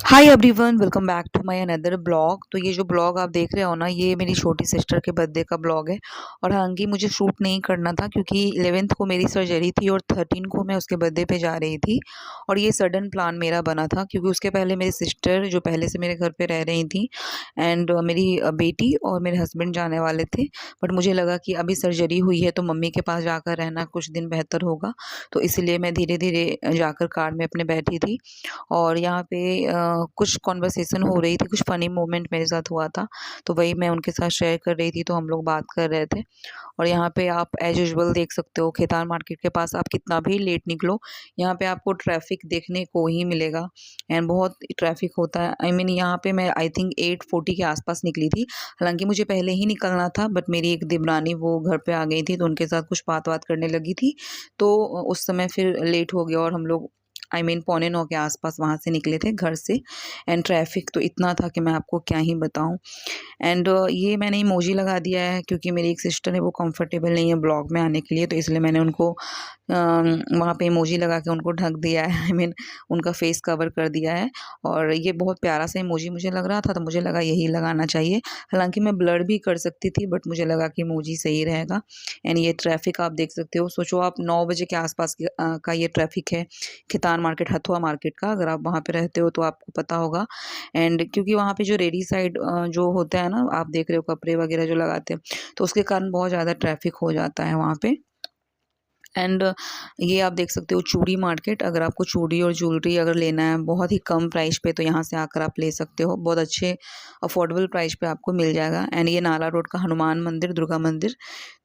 Hi everyone, welcome back to my another blog. तो ये जो ब्लॉग आप देख रहे हो ना, ये मेरी छोटी सिस्टर के बर्थडे का ब्लॉग है। और हालांकि मुझे शूट नहीं करना था क्योंकि 11th को मेरी सर्जरी थी और 13 को मैं उसके बर्थडे पे जा रही थी। और ये सडन प्लान मेरा बना था क्योंकि उसके पहले मेरी सिस्टर जो पहले से मेरे घर पे रह रही थी एंड मेरी बेटी और मेरे हस्बैंड जाने वाले थे। बट मुझे लगा कि अभी सर्जरी हुई है तो मम्मी के पास जाकर रहना कुछ दिन बेहतर होगा। तो इसलिए मैं धीरे धीरे जाकर कार में अपने बैठी थी। और यहाँ पे कुछ कॉन्वर्सेशन हो रही थी, कुछ फ़नी मोमेंट मेरे साथ हुआ था, तो वही मैं उनके साथ शेयर कर रही थी, तो हम लोग बात कर रहे थे। और यहाँ पे आप एज़ यूजुअल देख सकते हो, खेतान मार्केट के पास आप कितना भी लेट निकलो, यहाँ पे आपको ट्रैफ़िक देखने को ही मिलेगा एंड बहुत ट्रैफ़िक होता है। आई मीन यहाँ पे मैं आई थिंक 8:40 के आस-पास निकली थी। हालाँकि मुझे पहले ही निकलना था, बट मेरी एक देवरानी वो घर पे आ गई थी, तो उनके साथ कुछ बात-वात करने लगी थी, तो उस समय फिर लेट हो गया और हम लोग आई मीन 8:45 के आसपास वहाँ से निकले थे घर से। एंड ट्रैफ़िक तो इतना था कि मैं आपको क्या ही बताऊँ। एंड ये मैंने इमोजी लगा दिया है क्योंकि मेरी एक सिस्टर है, वो कंफर्टेबल नहीं है ब्लॉग में आने के लिए, तो इसलिए मैंने उनको वहाँ पे इमोजी लगा के उनको ढक दिया है। आई मीन उनका फेस कवर कर दिया है। और ये बहुत प्यारा सा इमोजी मुझे लग रहा था, तो मुझे लगा यही लगाना चाहिए। हालाँकि मैं ब्लर भी कर सकती थी, बट मुझे लगा कि इमोजी सही रहेगा। एंड ये ट्रैफ़िक आप देख सकते हो, सोचो आप 9 बजे के आसपास का ये ट्रैफ़िक है, खितान मार्केट, हथुआ मार्केट का। अगर आप वहाँ पे रहते हो तो आपको पता होगा। एंड क्योंकि वहाँ पे जो रेडी साइड जो होता है ना, आप देख रहे हो कपड़े वगैरह जो लगाते हैं, तो उसके कारण बहुत ज़्यादा ट्रैफ़िक हो जाता है वहाँ पे। एंड ये आप देख सकते हो चूड़ी मार्केट। अगर आपको चूड़ी और ज्वेलरी अगर लेना है बहुत ही कम प्राइस पे, तो यहाँ से आकर आप ले सकते हो, बहुत अच्छे अफोर्डेबल प्राइस पे आपको मिल जाएगा। एंड ये नाला रोड का हनुमान मंदिर, दुर्गा मंदिर,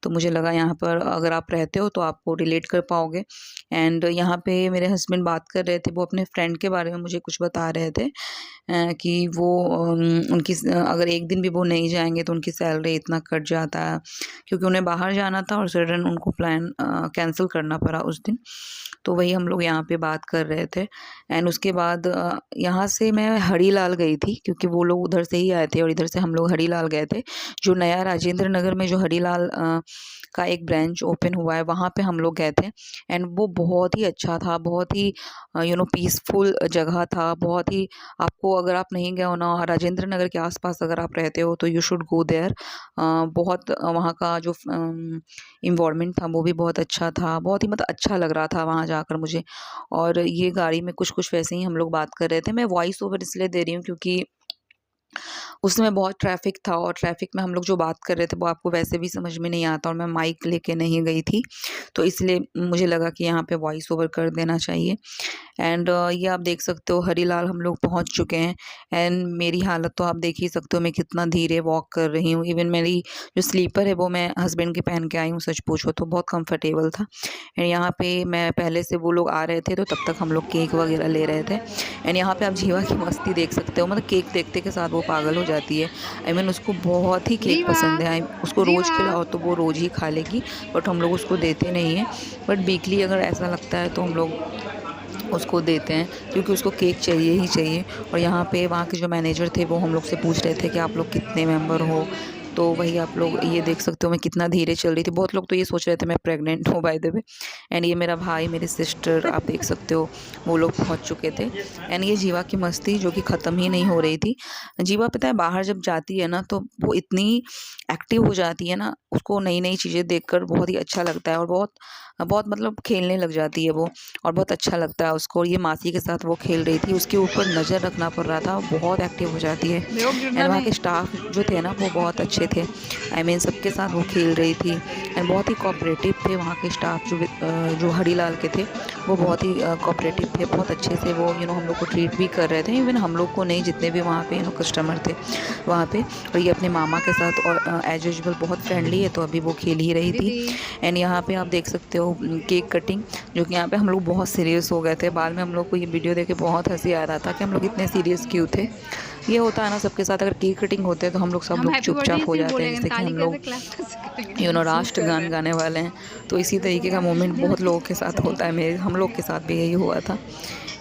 तो मुझे लगा यहाँ पर अगर आप रहते हो तो आपको रिलेट कर पाओगे। एंड यहाँ पे मेरे हस्बैंड बात कर रहे थे, वो अपने फ्रेंड के बारे में मुझे कुछ बता रहे थे कि वो उनकी अगर एक दिन भी वो नहीं जाएंगे तो उनकी सैलरी इतना कट जाता है, क्योंकि उन्हें बाहर जाना था और सडन उनको प्लान कैंसिल करना पड़ा उस दिन। तो वही हम लोग यहाँ पे बात कर रहे थे। एंड उसके बाद यहाँ से मैं हरीलाल गई थी क्योंकि वो लोग उधर से ही आए थे और इधर से हम लोग हरीलाल गए थे। जो नया राजेंद्र नगर में जो हरीलाल का एक ब्रांच ओपन हुआ है, वहाँ पे हम लोग गए थे। एंड वो बहुत ही अच्छा था, बहुत ही पीसफुल जगह था, बहुत ही, आपको अगर आप नहीं गए हो ना राजेंद्र नगर के आसपास अगर आप रहते हो तो यू शुड गो देयर। बहुत वहाँ का जो इन्वायरमेंट था वो भी बहुत अच्छा था, बहुत ही मतलब अच्छा लग रहा था वहाँ जाकर मुझे। और ये गाड़ी में कुछ कुछ वैसे ही हम लोग बात कर रहे थे। मैं वॉइस ओवर इसलिए दे रही हूँ क्योंकि उस समय बहुत ट्रैफ़िक था और ट्रैफ़िक में हम लोग जो बात कर रहे थे वो आपको वैसे भी समझ में नहीं आता, और मैं माइक लेके नहीं गई थी, तो इसलिए मुझे लगा कि यहाँ पे वॉइस ओवर कर देना चाहिए। एंड ये आप देख सकते हो हरीलाल हम लोग पहुँच चुके हैं। एंड मेरी हालत तो आप देख ही सकते हो, मैं कितना धीरे वॉक कर रही हूँ। इवन मेरी जो स्लीपर है वो मैं हस्बैंड के पहन के आई हूँ, सच पूछो तो बहुत कंफर्टेबल था। एंड यहाँ पे मैं पहले से, वो लोग आ रहे थे तो तब तक हम लोग केक वगैरह ले रहे थे। एंड यहाँ पे आप जीवा की मस्ती देख सकते हो, मतलब केक देखते के साथ वो पागल हो जाती है। आई मीन उसको बहुत ही केक जीवा पसंद है, उसको रोज़ जीवा खिलाओ तो वो रोज़ ही खा लेगी, बट हम लोग उसको देते नहीं हैं। बट वीकली अगर ऐसा लगता है तो हम लोग उसको देते हैं क्योंकि उसको केक चाहिए ही चाहिए। और यहाँ पे वहाँ के जो मैनेजर थे वो हम लोग से पूछ रहे थे कि आप लोग कितने मेंबर हो, तो वही आप लोग ये देख सकते हो मैं कितना धीरे चल रही थी। बहुत लोग तो ये सोच रहे थे मैं प्रेग्नेंट हूँ बाय द वे। एंड ये मेरा भाई, मेरी सिस्टर, आप देख सकते हो वो लोग पहुँच चुके थे। एंड ये जीवा की मस्ती जो कि ख़त्म ही नहीं हो रही थी। जीवा पता है बाहर जब जाती है ना तो वो इतनी एक्टिव हो जाती है ना, उसको नई नई चीज़ें देखकर बहुत ही अच्छा लगता है और बहुत बहुत मतलब खेलने लग जाती है वो, और बहुत अच्छा लगता है उसको। और ये मासी के साथ वो खेल रही थी, उसके ऊपर नज़र रखना पड़ रहा था, वो बहुत एक्टिव हो जाती है। मेरे को गिरना एंड वहाँ नहीं। के स्टाफ जो थे ना वो बहुत अच्छे थे। आई मीन सबके साथ वो खेल रही थी एंड बहुत ही कोऑपरेटिव थे वहाँ के स्टाफ जो हरीलाल के थे, वो बहुत ही कोऑपरेटिव थे, बहुत अच्छे से वो हम लोग को ट्रीट भी कर रहे थे। इवन हम लोग को नहीं, जितने भी वहाँ पे कस्टमर थे वहाँ पे। और ये अपने मामा के साथ और एज यूजुअल बहुत फ्रेंडली है, तो अभी वो खेल ही रही थी। दीदी एंड यहाँ पे आप देख सकते हो केक कटिंग, जो कि यहाँ पे हम लोग बहुत सीरियस हो गए थे। बाद में हम लोग को ये वीडियो देख के बहुत हंसी आ रहा था कि हम लोग इतने सीरियस क्यों थे। ये होता है ना सबके साथ, अगर केक कटिंग होते हैं तो हम लोग सब हम लोग हैप्पी बर्थडे चुपचाप हो से जाते हैं, बोलेंगे, जैसे कि ताली हम कैसे लोग क्लैप कैसे करेंगे, हम शूट राष्ट्र कर रहे गान हैं। गाने वाले हैं। तो इसी तरीके का मोमेंट बहुत लोगों के साथ होता है, मेरे हम लोग के साथ भी यही हुआ था।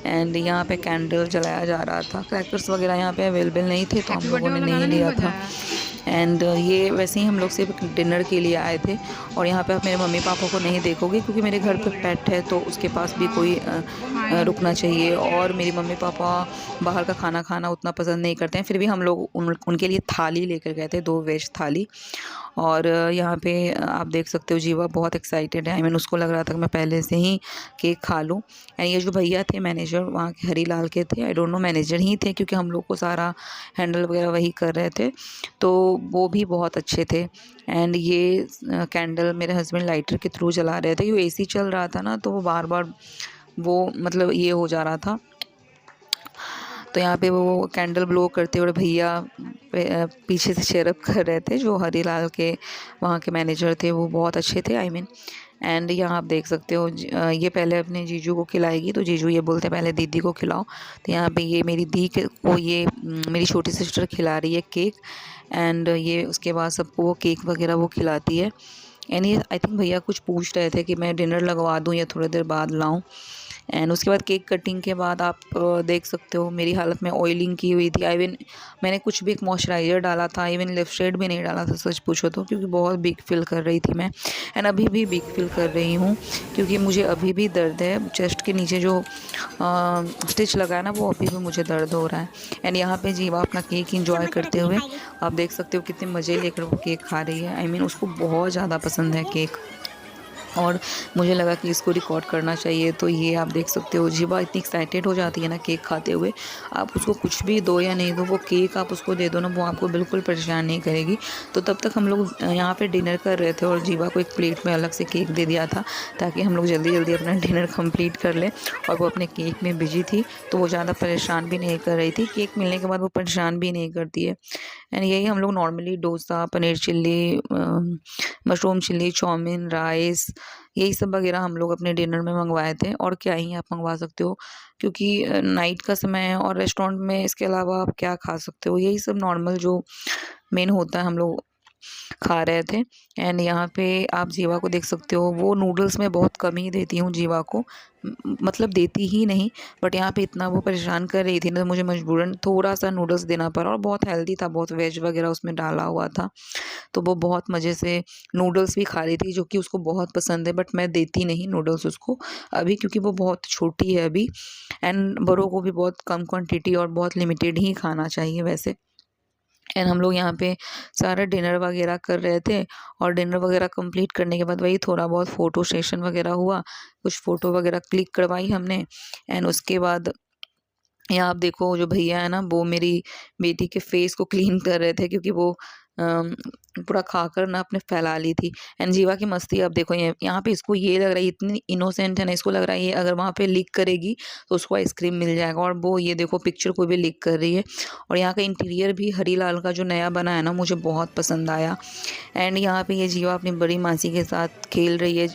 एंड यहाँ पे कैंडल जलाया जा रहा था, क्रैकर्स वगैरह यहाँ पे अवेलेबल नहीं थे तो हम हैप्पी लोगों बर्थडे ने वाला नहीं गाना नहीं लिया था। बजाया। एंड ये वैसे ही हम लोग सिर्फ डिनर के लिए आए थे। और यहाँ पे आप मेरे मम्मी पापा को नहीं देखोगे क्योंकि मेरे घर पे पेट है तो उसके पास भी कोई रुकना चाहिए। और मेरी मम्मी पापा बाहर का खाना खाना उतना पसंद नहीं करते हैं, फिर भी हम लोग उनके लिए थाली लेकर गए थे, 2 वेज थाली। और यहाँ पे आप देख सकते हो जीवा बहुत एक्साइटेड है। आई मीन उसको लग रहा था कि मैं पहले से ही केक खा लूँ। एंड ये जो भैया थे मैनेजर वहाँ के हरीलाल के थे, आई डोंट नो मैनेजर ही थे क्योंकि हम लोग को सारा हैंडल वगैरह वही कर रहे थे, तो वो भी बहुत अच्छे थे। एंड ये कैंडल मेरे हस्बैंड लाइटर के थ्रू जला रहे थे, ये एसी चल रहा था ना तो वो बार बार वो मतलब ये हो जा रहा था। तो यहाँ पे वो कैंडल ब्लो करते हुए भैया पीछे से चेयरअप कर रहे थे, जो हरीलाल के वहाँ के मैनेजर थे, वो बहुत अच्छे थे आई मीन। एंड यहाँ आप देख सकते हो ये पहले अपने जीजू को खिलाएगी तो जीजू ये बोलते हैं पहले दीदी को खिलाओ। तो यहाँ पे ये मेरी दी को ये मेरी छोटी सिस्टर खिला रही है केक। एंड ये उसके बाद सबको वो केक वगैरह वो खिलाती है। एंड ये आई थिंक भैया कुछ पूछ रहे थे कि मैं डिनर लगवा दूँ या थोड़ी देर बाद लाऊं। एंड उसके बाद केक कटिंग के बाद आप देख सकते हो मेरी हालत में ऑयलिंग की हुई थी। इवन मैंने कुछ भी एक मॉइस्चराइज़र डाला था, इवन लिप शेड भी नहीं डाला था सच पूछो तो, क्योंकि बहुत वीक फील कर रही थी मैं। एंड अभी भी वीक फील कर रही हूँ क्योंकि मुझे अभी भी दर्द है, चेस्ट के नीचे जो स्टिच लगा है ना वो अभी भी मुझे दर्द हो रहा है। एंड यहाँ पे जीवा अपना केक इंजॉय करते हुए आप देख सकते हो कितने मज़े लेकर वो केक खा रही है। आई मीन उसको बहुत ज़्यादा पसंद है केक और मुझे लगा कि इसको रिकॉर्ड करना चाहिए। तो ये आप देख सकते हो जीवा इतनी एक्साइटेड हो जाती है ना केक खाते हुए, आप उसको कुछ भी दो या नहीं दो, वो केक आप उसको दे दो ना वो आपको बिल्कुल परेशान नहीं करेगी। तो तब तक हम लोग यहाँ पे डिनर कर रहे थे और जीवा को एक प्लेट में अलग से केक दे दिया था ताकि हम लोग जल्दी जल्दी अपना डिनर कंप्लीट कर लें। और वो अपने केक में बिजी थी तो वो ज़्यादा परेशान भी नहीं कर रही थी, केक मिलने के बाद वो परेशान भी नहीं करती है। एंड यही हम लोग normally dosa, paneer chilli, mushroom chilli, chowmein, rice, यही सब वगैरह हम लोग अपने डिनर में मंगवाए थे। और क्या ही आप मंगवा सकते हो क्योंकि नाइट का समय है और रेस्टोरेंट में इसके अलावा आप क्या खा सकते हो, यही सब नॉर्मल जो मेन होता है हम लोग खा रहे थे। एंड यहाँ पे आप जीवा को देख सकते हो, वो नूडल्स में बहुत कम ही देती हूँ जीवा को, मतलब देती ही नहीं, बट यहाँ पे इतना वो परेशान कर रही थी ना मुझे मजबूरन थोड़ा सा नूडल्स देना पड़ा। और बहुत हेल्दी था, बहुत वेज वगैरह उसमें डाला हुआ था, तो वो बहुत मज़े से नूडल्स भी खा रही थी जो कि उसको बहुत पसंद है। बट मैं देती नहीं नूडल्स उसको अभी क्योंकि वो बहुत छोटी है अभी। एंड बड़ों को भी बहुत कम क्वांटिटी और बहुत लिमिटेड ही खाना चाहिए वैसे। एंड हम लोग यहाँ पे सारा डिनर वगैरह कर रहे थे और डिनर वगैरह कंप्लीट करने के बाद वही थोड़ा बहुत फ़ोटो सेशन वगैरह हुआ, कुछ फ़ोटो वगैरह क्लिक करवाई हमने। एंड उसके बाद यहाँ आप देखो जो भैया है ना वो मेरी बेटी के फेस को क्लीन कर रहे थे क्योंकि वो पूरा खाकर ना अपने फैला ली थी। एंड जीवा की मस्ती आप देखो, ये यहाँ पे इसको ये लग रहा है इतनी इनोसेंट है ना, इसको लग रहा है ये अगर वहाँ पे लिक करेगी तो उसको आइसक्रीम मिल जाएगा। और वो ये देखो पिक्चर को भी लिक कर रही है। और यहाँ का इंटीरियर भी हरीलाल का जो नया बना है ना मुझे बहुत पसंद आया। एंड यहाँ पे ये जीवा अपनी बड़ी मासी के साथ खेल रही है,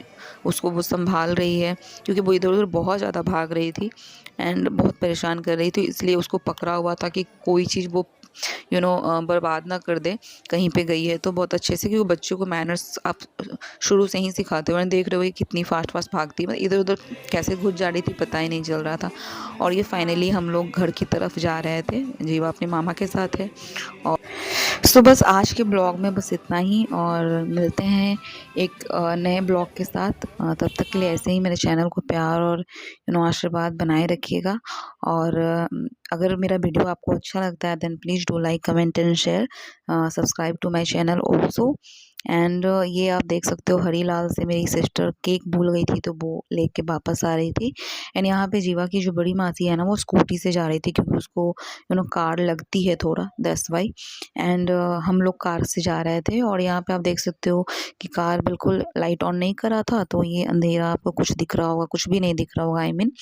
उसको वो संभाल रही है क्योंकि वो इधर उधर बहुत ज़्यादा भाग रही थी एंड बहुत परेशान कर रही थी, इसलिए उसको पकड़ा हुआ था कि कोई चीज़ वो बर्बाद ना कर दे कहीं पे गई है तो, बहुत अच्छे से, क्योंकि बच्चों को मैनर्स आप शुरू से ही सिखाते हो। देख रहे हो ये कितनी फास्ट फास्ट भागती है, मतलब इधर उधर कैसे घुस जा रही थी पता ही नहीं चल रहा था। और ये फाइनली हम लोग घर की तरफ जा रहे थे, जीवा अपने मामा के साथ है। और सो बस आज के ब्लॉग में बस इतना ही और मिलते हैं एक नए ब्लॉग के साथ। तब तक के लिए ऐसे ही मेरे चैनल को प्यार और आशीर्वाद बनाए रखिएगा। और अगर मेरा वीडियो आपको अच्छा लगता है then please do like, comment and share, subscribe to my channel also. And ये आप देख सकते हो हरीलाल से मेरी सिस्टर केक भूल गई थी तो वो लेके वापस आ रही थी। एंड यहाँ पे जीवा की जो बड़ी मासी है ना वो स्कूटी से जा रही थी क्योंकि उसको कार लगती है थोड़ा, दैट्स वाई। एंड हम लोग कार से जा रहे थे और यहाँ पे आप देख सकते हो कि कार बिल्कुल लाइट ऑन नहीं करा था तो ये अंधेरा आपको कुछ दिख रहा होगा, कुछ भी नहीं दिख रहा होगा आई मीन।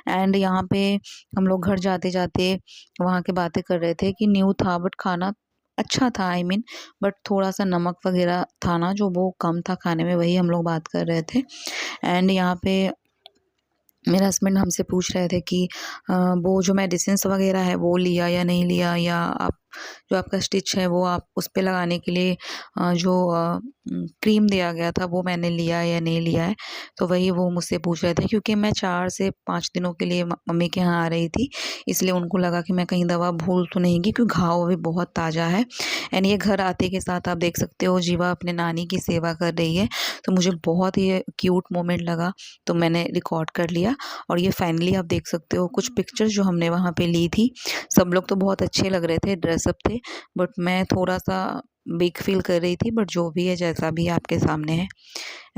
एंड यहाँ पे हम लोग घर जाते जाते वहाँ के बातें कर रहे थे कि न्यू था बट खाना अच्छा था आई मीन, बट थोड़ा सा नमक वगैरह था ना जो वो कम था खाने में, वही हम लोग बात कर रहे थे। एंड यहाँ पे मेरे हस्बैंड हमसे पूछ रहे थे कि वो जो मेडिसिन्स वगैरह है वो लिया या नहीं लिया, या आप जो आपका स्टिच है वो आप उस पे लगाने के लिए जो क्रीम दिया गया था वो मैंने लिया या नहीं लिया है, तो वही वो मुझसे पूछ रहे थे क्योंकि मैं 4 से 5 दिनों के लिए मम्मी के यहाँ आ रही थी, इसलिए उनको लगा कि मैं कहीं दवा भूल तो नहीं गई क्योंकि घाव अभी बहुत ताज़ा है। एंड ये घर आते के साथ आप देख सकते हो जीवा अपने नानी की सेवा कर रही है, तो मुझे बहुत ही क्यूट मोमेंट लगा, तो मैंने रिकॉर्ड कर लिया। और ये फाइनली आप देख सकते हो कुछ पिक्चर्स जो हमने वहाँ पे ली थी। सब लोग तो बहुत अच्छे लग रहे थे, ड्रेसअप थे, बट मैं थोड़ा-सा वीक फ़ील कर रही थी, बट जो भी है जैसा भी आपके सामने है।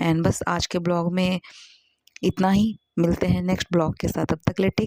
एंड बस आज के ब्लॉग में इतना ही, मिलते हैं नेक्स्ट ब्लॉग के साथ, तब तक के लिए टेक